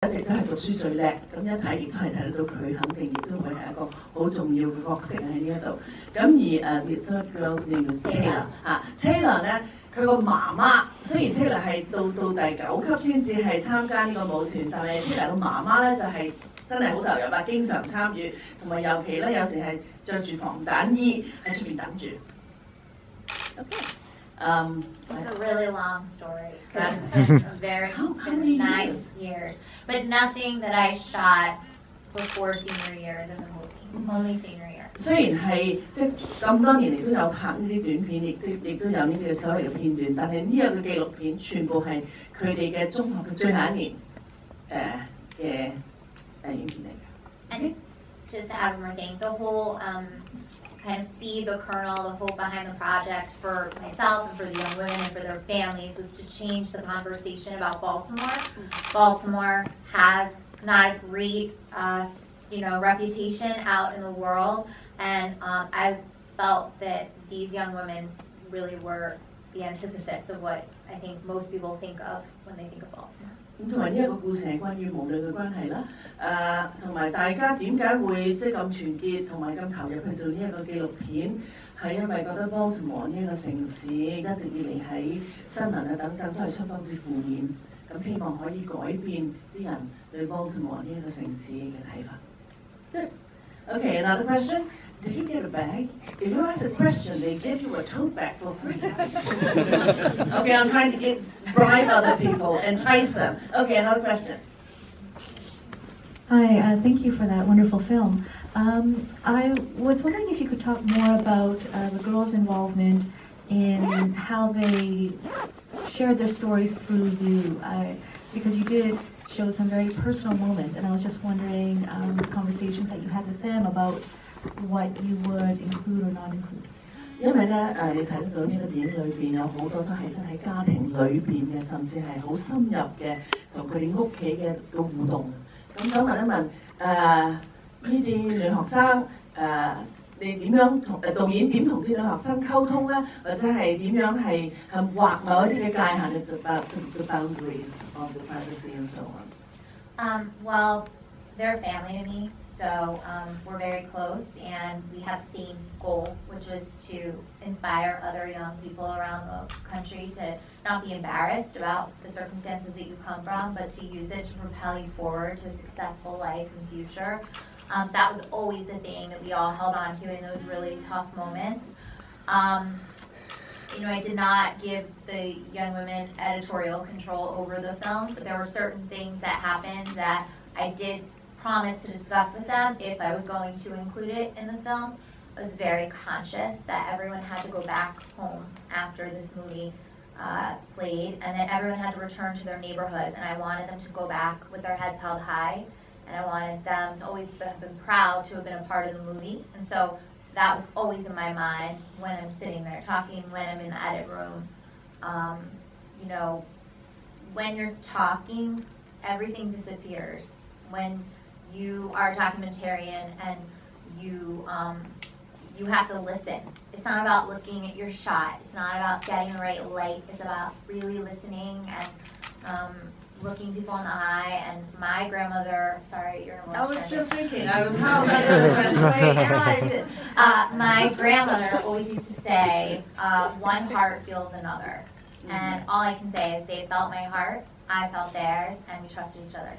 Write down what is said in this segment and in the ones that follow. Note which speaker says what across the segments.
Speaker 1: 一直都係讀書最叻，咁一睇亦都係睇得到佢肯定亦都會係一個好重要嘅角色喺呢一度。咁而The third girl's name is Taylor 嚇，Taylor 咧佢個媽媽雖然 Taylor 係到第9級先至係參加呢個舞團，但係 Taylor 個媽媽咧就係真係好投入啦，經常參與，同埋尤其咧有時係着住防彈衣喺出邊等住。
Speaker 2: It's a really long story because it's been 9 years, but nothing that I shot before senior year is in the movie, only senior year.
Speaker 1: 雖然係即係咁多年嚟都有拍呢啲短片，亦都有呢啲所謂嘅片段，但係呢一個紀錄片全部係佢哋嘅中學嘅最後一年嘅影片嚟嘅。
Speaker 2: And just to add one more thing, the whole kind of see the kernel, the hope behind the project for myself and for the young women and for their families was to change the conversation about Baltimore. Baltimore has not a great, reputation out in the world, and I felt that these young women really were the antithesis of what I think most people think of when they think of Baltimore.
Speaker 1: 咁同埋呢一個故事係關於母女嘅關係啦，同埋大家點解會即係咁團結同埋咁投入去做呢一個紀錄片，係因為覺得 Baltimore 呢一個城市一直以嚟喺新聞啊等等都係相當之負面，咁希望可以改變啲人對 Baltimore 呢一個城市嘅睇法。Good. Okay, another question. Did you get a bag? If you ask a question, they give you a tote bag for free. Okay, I'm trying to bribe other people, entice them. Okay, another question.
Speaker 3: Hi, thank you for that wonderful film. I was wondering if you could talk more about the girls' involvement in how they shared their stories through you, because you did show some very personal moments, and I was just wondering the conversations that you had with them about what you would include or not include.
Speaker 1: 因為咧你睇得到呢個電影裏邊有好多都係真喺家庭裏邊嘅，甚至係好深入嘅同佢哋屋企嘅互動。咁想問一問呢啲女學生你點樣同導演點同啲女學生溝通咧？或者係點樣係劃某一啲嘅界限？It's about the boundaries of the privacy and so on.
Speaker 2: Well, they're family to me, so we're very close, and we have the same goal, which was to inspire other young people around the country to not be embarrassed about the circumstances that you come from, but to use it to propel you forward to a successful life and future. So that was always the thing that we all held on to in those really tough moments. I did not give the young women editorial control over the film, but there were certain things that happened that I did promise to discuss with them if I was going to include it in the film. I was very conscious that everyone had to go back home after this movie played, and that everyone had to return to their neighborhoods, and I wanted them to go back with their heads held high, and I wanted them to always have been proud to have been a part of the movie. And so that was always in my mind when I'm sitting there talking, when I'm in the edit room. When you're talking, everything disappears. When you are a documentarian and you have to listen. It's not about looking at your shot. It's not about getting the right light. It's about really listening and looking people in the eye. And my grandmother, sorry, you're
Speaker 1: I was just thinking, how am I going to translate?
Speaker 2: I don't know how to do this. My grandmother always used to say, one heart feels another. And all I can say is they felt my heart, I felt theirs, and we trusted each other.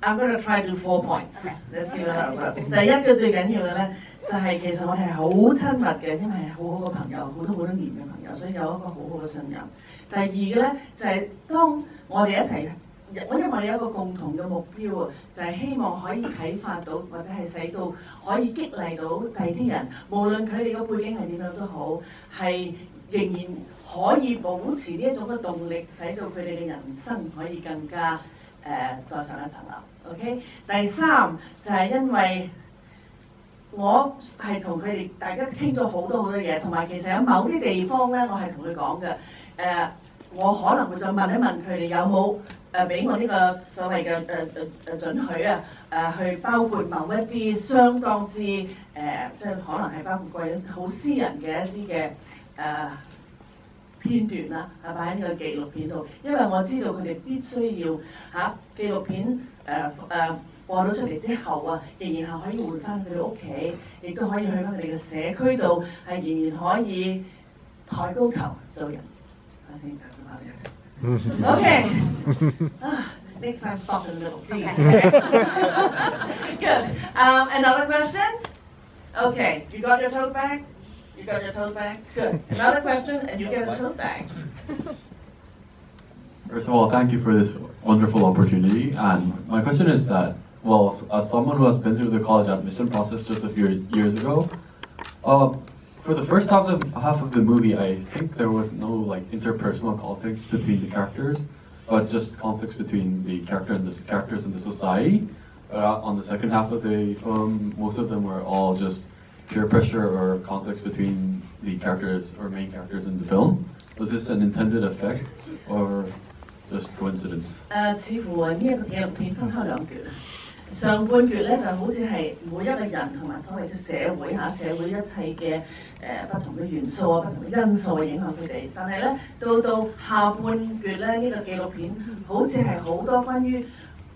Speaker 1: I'm going to try to do 4 points.
Speaker 2: Okay.
Speaker 1: Let's see what that works. 第一個最緊要嘅咧，就係其實我哋係好親密嘅，因為係好好嘅朋友，好多年嘅朋友，所以有一個好好嘅信任。第二嘅咧就係當我哋一齊，因為我哋有一個共同嘅目標啊，就係希望可以啟發到或者係使到可以激勵到第啲人，無論佢哋嘅背景係點樣都好，係仍然可以保持呢一種嘅動力，使到佢哋嘅人生可以更加再上一層樓。OK， 第三就係因為我係同佢哋大家傾咗好多嘢，同埋其實有某啲地方咧，我係同佢講嘅。我可能會再問一問佢哋有冇俾我呢個所謂嘅准許啊，去包括某一啲相當之即係可能係包括好私人嘅一啲嘅片段啦，擺喺呢個紀錄片度，因為我知道佢哋必須要紀錄片播到出嚟之後啊，仍然係可以回翻佢哋屋企，亦都可以去翻佢哋嘅社區度，係仍然可以抬高頭做人。I think that's about it. Okay. Next time, stop in the middle, please. Good. Another question? Okay, you got your tote bag? You got your tote bag? Good. Another question, and you get a tote bag.
Speaker 4: First of all, thank you for this wonderful opportunity. And my question is that, well, as someone who has been through the college admission process just a few years ago, for the first half of the movie, I think there was no like interpersonal conflicts between the characters, but just conflicts between the characters and the society. On the second half of the film, most of them were all just peer pressure or conflicts between the characters or main characters in the film. Was this an intended effect or just coincidence?
Speaker 1: 似乎呢一個紀錄片分開兩橛。上半橛咧就好似係每一個人同埋所謂嘅社會一切嘅不同嘅元素啊、不同嘅因素影響佢哋。但係咧到下半橛咧呢個紀錄片好似係好多關於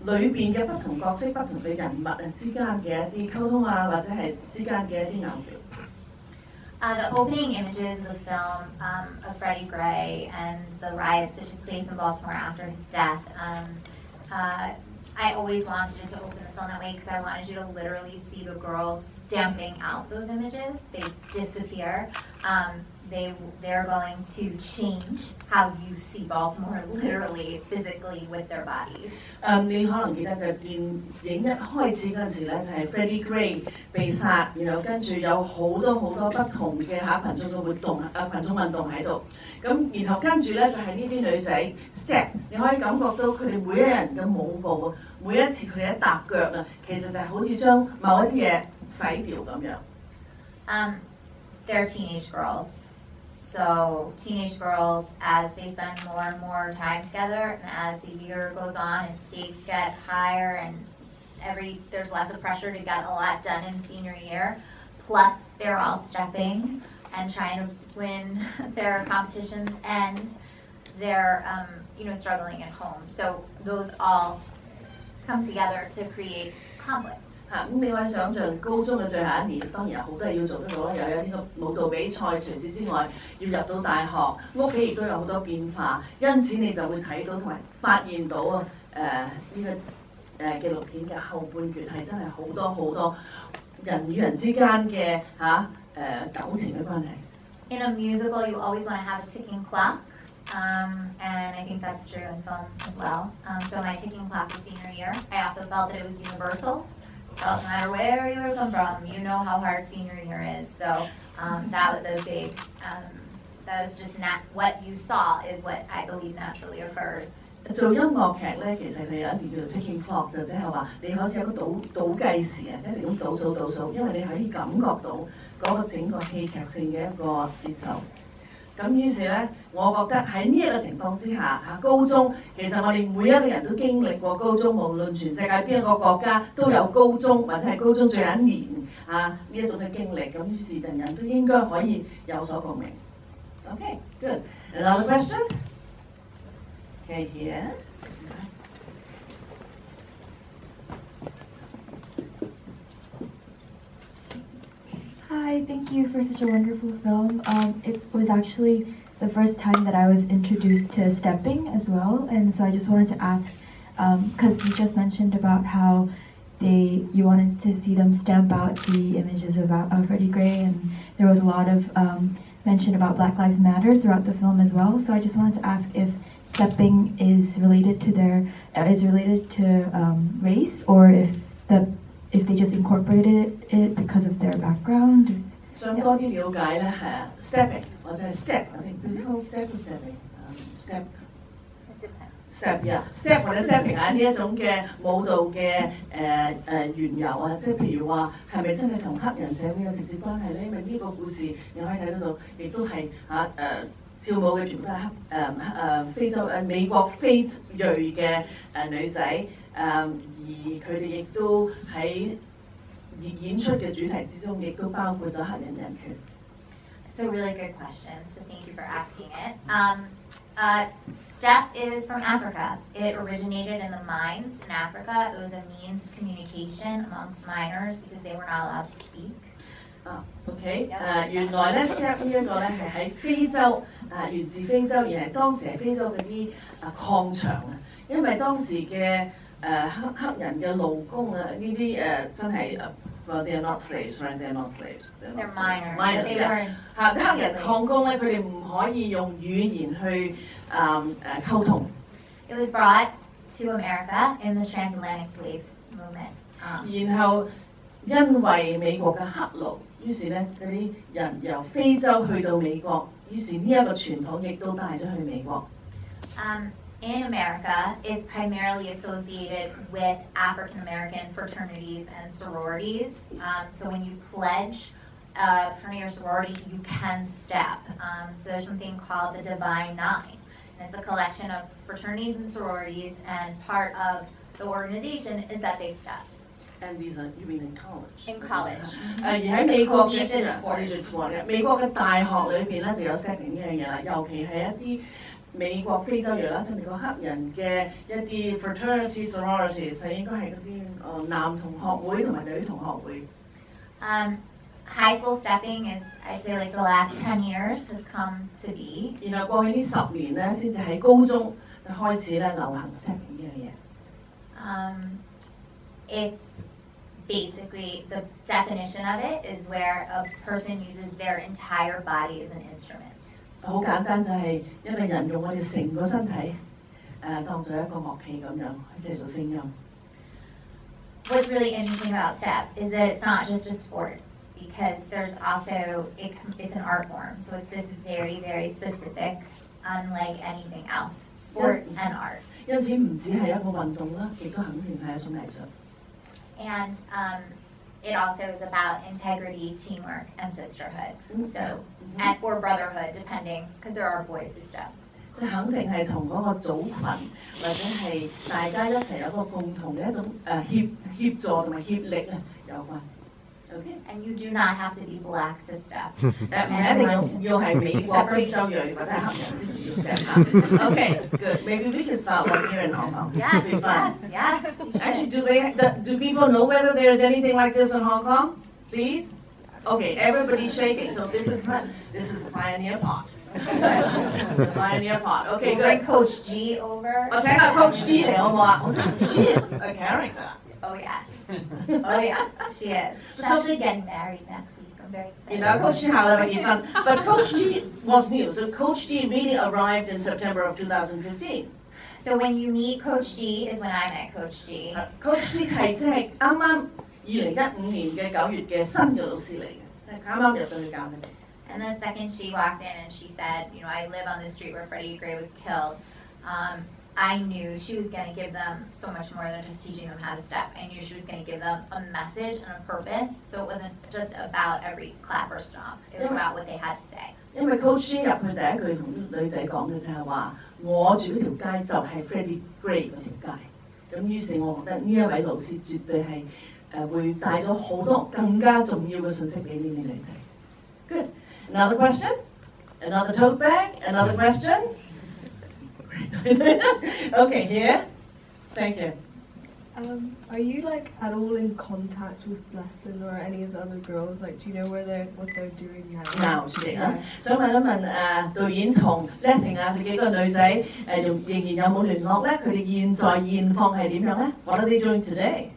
Speaker 1: 裏邊嘅不同角色、不同嘅人物啊之間嘅一啲溝通啊，或者係之間嘅一啲拗撬。
Speaker 2: The opening images of the film of Freddie Gray and the riots that took place in Baltimore after his death, I always wanted it to open the film that way because I wanted you to literally see the girls stamping out those images. They disappear. They're going to change how you see Baltimore literally, physically with their bodies.
Speaker 1: 你可能記得嘅電影一開始嗰陣時咧，就係 Freddie Gray 被殺，然後跟住有好多不同嘅群眾嘅活動群眾運動喺度。咁然後跟住咧就係呢啲女仔 step， 你可以感覺到佢哋每一人嘅舞步，每一次佢哋一踏腳啊，其實就係好似將某一啲嘢洗掉咁樣。
Speaker 2: They're teenage girls. So teenage girls, as they spend more and more time together, and as the year goes on and stakes get higher, and there's lots of pressure to get a lot done in senior year. Plus, they're all stepping and trying to win their competitions, and they're struggling at home. So those all come together to create conflict.
Speaker 1: 咁你可以想象高中嘅最後一年，當然有好多嘢要做得到啦，又有呢個舞蹈比賽，除此之外要入到大學，屋企亦都有好多變化，因此你就會睇到同埋發現到啊呢個紀錄片嘅後半段係真係好多人與人之間嘅感情嘅關係。
Speaker 2: In a musical, you always want to have a ticking clock. And I think that's true in film as well. So my ticking clock was senior year. I also felt that it was universal. No matter where you come from, you know how hard senior year is. So that was a big, that was just not what you saw is what I believe naturally occurs.
Speaker 1: 做音樂劇咧，其實佢有一段叫做 ticking clock， 就即係話你好似有個倒計時啊，一直咁倒數，因為你可以感覺到嗰個整個戲劇性嘅一個節奏。咁於是咧，我覺得喺呢一個情況之下，高中其實我哋每一個人都經歷過高中，無論全世界邊一個國家都有高中或者係高中最後一年呢一種嘅經歷。咁於是人人都應該可以有所共鳴。Okay, good. Another question? Okay, here.
Speaker 3: Hi, thank you for such a wonderful film. It was actually the first time that I was introduced to stepping as well, and so I just wanted to ask, because you just mentioned about how you wanted to see them stamp out the images of Freddie Gray, and there was a lot of mention about Black Lives Matter throughout the film as well. So I just wanted to ask if stepping is related to race, or if they just incorporated it because of their background.
Speaker 1: 想多啲了解咧係stepping 或者係 step， 我哋叫 step step 或者 stepping 呢一種嘅舞蹈嘅緣由啊，即係譬如話係咪真係同黑人社會有直接關係咧？因為呢個故事你可以睇得到，亦都係跳舞嘅全部都係非洲美國非裔嘅女仔，而佢哋亦都喺演出嘅主題之中，亦都包括咗黑人人權。
Speaker 2: It's a really good question, so thank you for asking it. Step is from Africa. It originated in the mines in Africa. It was a means of communication amongst miners because they were not allowed to speak.
Speaker 1: OK，原來咧 step 呢一個咧係喺非洲源自非洲，而係當時係非洲嗰啲礦場啊，因為當時嘅黑人嘅勞工啊，呢啲真係well they are not slaves right they are not slaves
Speaker 2: They're miners.
Speaker 1: minors
Speaker 2: They
Speaker 1: yeah
Speaker 2: weren't
Speaker 1: 黑人礦工咧佢哋唔可以用語言去溝通。
Speaker 2: It was brought to America in the transatlantic slave movement.
Speaker 1: 然後因為美國嘅黑奴，於是咧嗰啲人由非洲去到美國，於是呢一個傳統亦都帶咗去美國。
Speaker 2: In America, it's primarily associated with African American fraternities and sororities. So when you pledge a fraternity or sorority, you can step. So there's something called the Divine Nine. And it's a collection of fraternities and sororities, and part of the organization is that they step.
Speaker 1: And these are you mean in college?
Speaker 2: In college.
Speaker 1: 而喺美國嘅
Speaker 2: Collegiate sport.
Speaker 1: 美國嘅大學裏邊咧就有 stepping 呢樣嘢啦，尤其係一啲美國非洲裔啦，即係美國黑人嘅一啲 fraternity sororities， 係應該係嗰啲男同學會同埋女同學會。
Speaker 2: High school stepping is, I'd say, like the last 10 years has come to be.
Speaker 1: 然後過去呢10年咧，先至喺高中就開始咧流行 stepping 呢樣嘢。
Speaker 2: It's basically the definition of it is where a person uses their entire body as an instrument.
Speaker 1: 好簡單就係因為人用我哋成個身體當做一個樂器咁樣去製造聲音。
Speaker 2: What's really interesting about step is that it's not just a sport because there's also, it's an art form. So it's this very, very specific, unlike anything else, sport and art.
Speaker 1: 因此唔止係一個運動啦，亦都肯定係一種藝術。
Speaker 2: And it also is about integrity, teamwork, and sisterhood. So, or brotherhood, depending, because there are boys who step.
Speaker 1: 即係肯定係同嗰個組群或者係大家一齊有個共同嘅一種協助同埋協力啊有關。Okay.
Speaker 2: And you do not have to be black to step.
Speaker 1: 唔一定要係美國非洲裔或者係黑人先至要 step。Okay, good. Maybe we can start one here in Hong Kong.
Speaker 2: Yes,
Speaker 1: It'll be fun.
Speaker 2: yes, yes. you should.
Speaker 1: Actually, do people know whether there's anything like this in Hong Kong? Please? Okay, everybody's shaking, so this is the pioneer part. The pioneer part. Okay,
Speaker 2: We'll bring
Speaker 1: good.
Speaker 2: Coach G over.
Speaker 1: 我請下 Coach G 嚟好唔好啊 ？She is a character.
Speaker 2: Oh yes. Oh yes, she is. She's actually getting married next week. I'm very excited.
Speaker 1: 然後 Coach G 下禮拜結婚，but Coach G was new, so Coach G really arrived in September of 2015.
Speaker 2: So when you meet Coach G is when I met Coach G.
Speaker 1: Coach G 係即係啱啱2015年嘅9月嘅新嘅老師嚟嘅，即係啱啱入到去教佢哋。
Speaker 2: And the second she walked in and she said, you know, I live on the street where Freddie Gray was killed. I knew she was going to give them so much more than just teaching them how to step. I knew she was going to give them a message and a purpose. So it wasn't just about every clap or stomp. It was about what they had to say.
Speaker 1: 因為 Coach G 入去第一句同女仔講嘅就係話，我住嗰條街就係 Freddie Gray 嗰條街。咁於是我覺得呢一位老師絕對係會帶咗好多更加重要嘅信息俾呢啲女仔。Good. Another question? Another tote bag? Another question? Okay, here. Thank you.
Speaker 5: Are you like at all in contact with Blessing or any of the other girls? Like, do you know what they're doing now?
Speaker 1: Now today 啊，想問一問導演同 Blessing 啊，佢幾個女仔仍然有冇聯絡咧？佢哋現況係點樣咧？What are they doing today?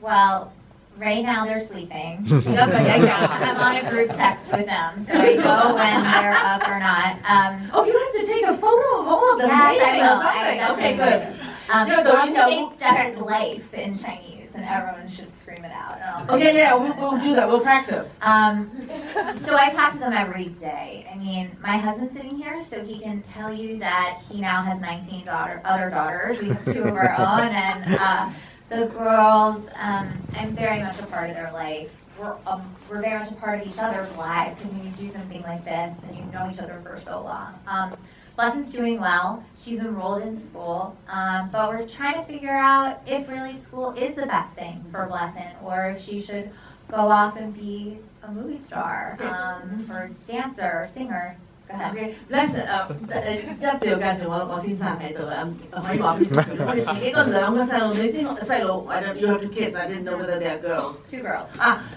Speaker 2: Well, right now they're sleeping. I'm on a group text with them, so I know when they're up or not.
Speaker 1: Oh, you have to take a photo of all of them.
Speaker 2: Yes, I
Speaker 1: waiting or
Speaker 2: will.
Speaker 1: something.
Speaker 2: I definitely
Speaker 1: Okay, good.
Speaker 2: will.
Speaker 1: Yeah,
Speaker 2: Lots
Speaker 1: yeah,
Speaker 2: of
Speaker 1: we'll-
Speaker 2: things step is life in Chinese, and everyone should scream it out. And I'll
Speaker 1: Okay, yeah, we'll do that. We'll practice.
Speaker 2: So I talk to them every day. I mean, my husband's sitting here, so he can tell you that he now has 19 other daughters. We have 2 of our own, and the girls, I'm very much a part of their life. We're very much a part of each other's lives because when you do something like this and you know each other for so long. Blessing's doing well. She's enrolled in school, but we're trying to figure out if really school is the best thing for Blessing, or if she should go off and be a movie star, or dancer, or singer.
Speaker 1: OK，Lesson 一直要介紹我先生喺度可以話俾我哋自己嗰兩個細路女之外，細路或者 you have two kids, I didn't know whether they are girls.
Speaker 2: Two girls.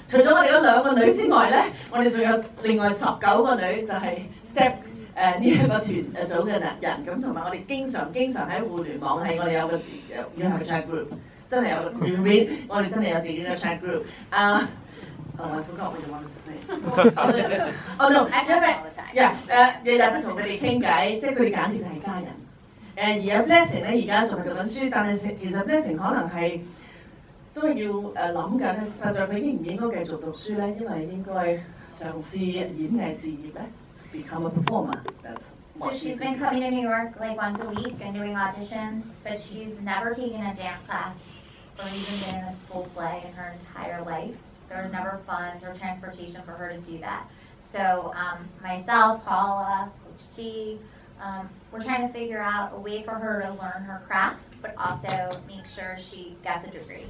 Speaker 1: 除咗我哋嗰兩個女之外咧，我哋仲有另外19個女，就係 Step 呢一個團組嘅人，咁同埋我哋經常喺互聯網係我哋有個chat group， 真係有個 group， 我哋真係有自己嘅 chat group。I forgot what you wanted to say. Oh no，
Speaker 2: I talk all the time.
Speaker 1: 日日都同佢哋傾偈，即係佢哋簡直就係家人。而家 Blessing 咧而家仲係讀緊書，但係其實 Blessing 可能係都係要諗緊，實在佢應唔應該繼續讀書咧？因為應該嘗試演藝事業咧 ，become a performer.
Speaker 2: So she's been coming to New York like once a week and doing auditions, but she's never taken a dance class or even been in a school play in her entire life. There was never funds or transportation for her to do that. So myself, Paula, Coach G, we're trying to figure out a way for her to learn her craft, but also make sure she gets a degree.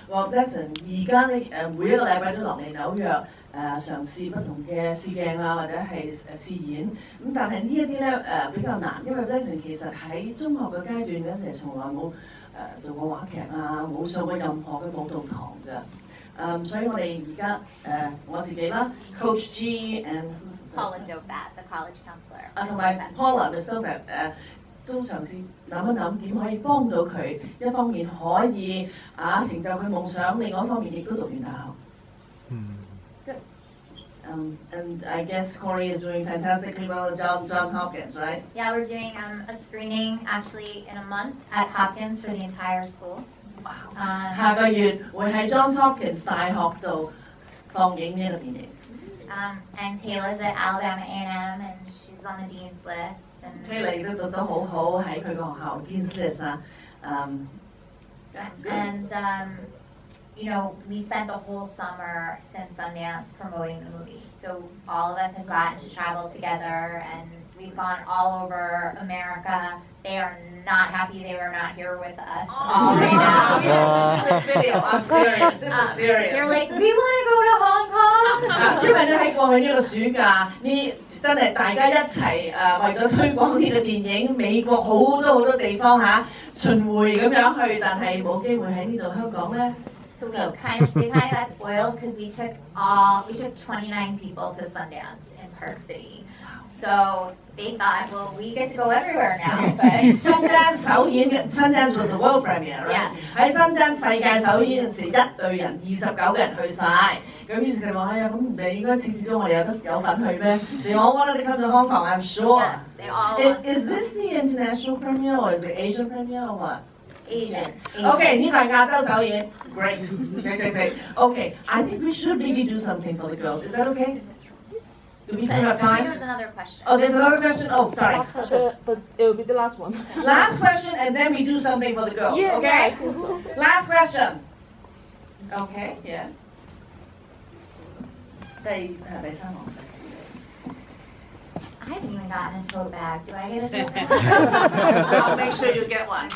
Speaker 1: Well, Lesson 而家咧每一個禮拜都落嚟紐約嘗試不同嘅試鏡或者係試演，咁但係呢一啲咧比較難，因為 Lesson 其實喺中學嘅階段嗰陣時從來冇做過話劇冇上過任何嘅舞蹈堂㗎。所以我哋而家我自己啦 ，Coach G and
Speaker 2: Paula Jobat, the college counselor.
Speaker 1: 同埋 Paula Miss Jobat 都嘗試諗一諗點可以幫到佢，一方面可以成就佢夢想，另外一方面亦都讀完大學。Good. And I guess Corey is doing fantastically well at Johns Hopkins, right?
Speaker 2: Yeah, we're doing a screening actually in a month at Hopkins for the entire school.
Speaker 1: 下個月會喺 Johns Hopkins 大學度放映呢一個電影。
Speaker 2: And Taylor's at Alabama A&M and she's on the dean's list.
Speaker 1: Taylor 亦都讀得好好喺佢個學校 dean's list
Speaker 2: And you know, we spent the whole summer since Sundance promoting the movie. So all of us have gotten to travel together and we've gone all over America. They are not happy they were not here with us all right now.
Speaker 1: This video, I'm serious. This is serious.
Speaker 2: They're like, we want to go to Hong Kong.
Speaker 1: 因為咧喺過去呢個暑假，呢真係大家一齊為咗推廣呢個電影，美國好多地方巡迴咁樣去，但係冇機會喺呢度香港咧。
Speaker 2: So they kind of got spoiled because we took 29 people to Sundance in Park City. So they thought, well, we get to go everywhere now. But
Speaker 1: Sundance 首演嘅 Sundance was the world premiere, right?
Speaker 2: Yes.
Speaker 1: 喺 Sundance 世界首演嗰陣時，一隊人29個人去晒。咁於是佢話：咁你應該次次都我哋有份去咩？ They all wanted to come to Hong Kong, I'm sure.
Speaker 2: yes, they all
Speaker 1: Is this the international premiere or is it Asian premiere or what?
Speaker 2: Asian.
Speaker 1: Okay, 呢個係亞洲首演。Great. Okay, I think we should really do something for the girls. Is that okay? Do we still have time?
Speaker 2: There's another question.
Speaker 1: Oh, there's another question? Oh, sorry.
Speaker 5: Last question, but it will be the last one.
Speaker 1: Last question and then we do something for the girls,
Speaker 5: Yeah,
Speaker 1: okay?
Speaker 5: I think so.
Speaker 1: Last question. Okay, yeah. 第三行。
Speaker 2: I haven't even gotten a tote bag. Do I get a tote bag?
Speaker 1: I'll make sure you get one.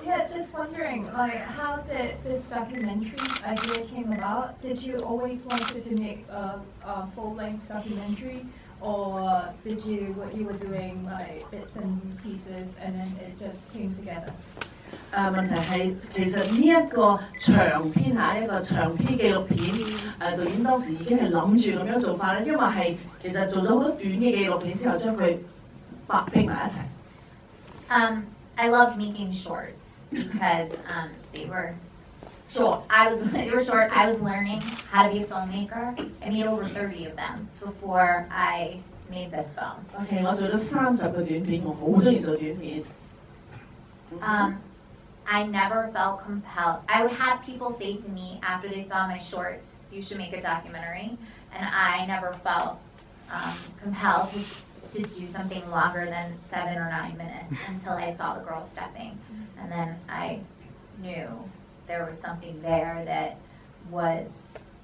Speaker 6: Yeah, just wondering, like, how did this documentary idea came about? Did you always wanted to make a full-length documentary, or did what you were doing like bits and pieces, and then it just came together?
Speaker 1: 問題係其實呢一個長篇一個長篇紀錄片，導演當時已經係諗住咁樣做法咧，因為係其實做咗好多短嘅紀錄片之後，將佢拼埋一齊。
Speaker 2: I loved making shorts because they were
Speaker 1: Short.
Speaker 2: They were short. I was learning how to be a filmmaker. I made over 30 of them before I made this film.
Speaker 1: OK， 我做咗30個短片，我好中意做短片。
Speaker 2: I never felt compelled. I would have people say to me after they saw my shorts, you should make a documentary. And I never felt compelled to do something longer than 7 or 9 minutes until I saw the girls stepping. And then I knew there was something there that was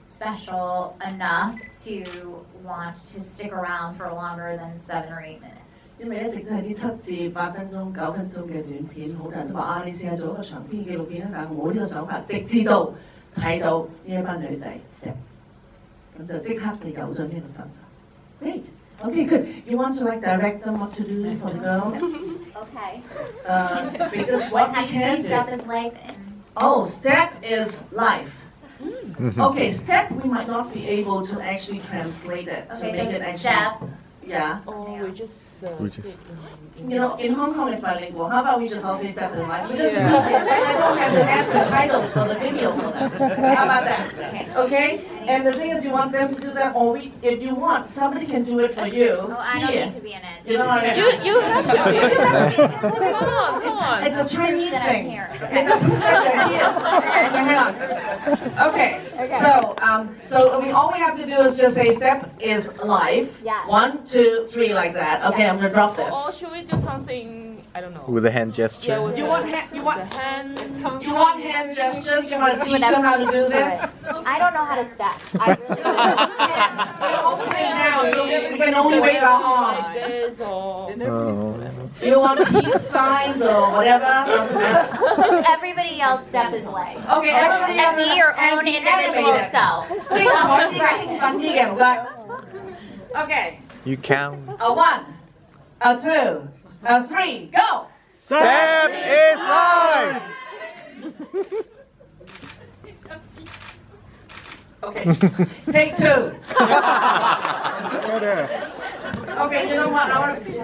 Speaker 2: special enough to want to stick around for longer than 7 or 8 minutes.
Speaker 1: 因為一直都係啲7至8分鐘、9分鐘嘅短片，好多人都話你試下做一個長篇紀錄片啦，但係我冇呢個想法，直至到睇到呢一班女仔 step， 咁就即刻就有咗呢個想法。Great. Okay, good. You want to like direct them what to do for the girls?
Speaker 2: Okay.
Speaker 1: Because
Speaker 2: What
Speaker 1: what we
Speaker 2: have you
Speaker 1: can
Speaker 2: say
Speaker 1: do.
Speaker 2: step is life and
Speaker 1: Oh, step is life. Okay, step we might not be able to actually translate it to
Speaker 2: okay,
Speaker 1: make
Speaker 2: so
Speaker 1: it actually.
Speaker 2: step.
Speaker 1: Yeah.
Speaker 7: We just.
Speaker 1: You know, in Hong Kong it's bilingual. How about we just all say step in life? Because it's easier. I don't have to answer titles for the video for them. How about that? Okay? And the thing is, you want them to do that, or if you want, somebody can do it for you.
Speaker 2: Oh, I don't
Speaker 1: here.
Speaker 2: need to be in it.
Speaker 1: You don't want to.
Speaker 7: You have to be. Come on, come on.
Speaker 1: It's a Chinese
Speaker 2: That I'm
Speaker 1: thing.
Speaker 2: here.
Speaker 1: It's a proof that you're here. Hang on. Okay. So all we have to do is just say step is life.
Speaker 2: Yeah.
Speaker 1: 1, 2, 3 like that. Okay, I'm gonna drop this.
Speaker 7: Or should we do something? I don't know.
Speaker 8: With a hand gesture.
Speaker 7: Yeah, with
Speaker 1: You
Speaker 7: the-
Speaker 1: want hand? You want?
Speaker 7: the hand.
Speaker 1: You want hand gestures? You want to teach them how to do this?
Speaker 2: I don't know how to step. I really don't.
Speaker 1: We're all sitting down, so we can only wave our arms.
Speaker 7: Like this or.
Speaker 8: Oh.
Speaker 1: You want peace signs or whatever?
Speaker 2: Just everybody else step is life.
Speaker 1: Okay, everybody.
Speaker 2: And be your
Speaker 1: and
Speaker 2: own
Speaker 1: be
Speaker 2: individual
Speaker 1: animated.
Speaker 2: self.
Speaker 1: 精彩啲嘅，興奮啲嘅，唔該。Okay,
Speaker 8: You count.
Speaker 1: a 1, a 2, a 3, go.
Speaker 8: Step is life!
Speaker 1: Okay, take 2. Okay, you know what? I want to.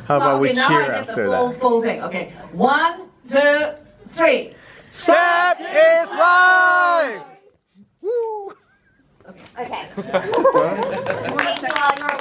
Speaker 8: How about we
Speaker 1: Okay, now I
Speaker 8: cheer
Speaker 1: get
Speaker 8: after
Speaker 1: the
Speaker 8: that?
Speaker 1: full thing. Okay, 1, 2, 3.
Speaker 8: Step is life! Woo!
Speaker 2: Okay. Thank you all. You're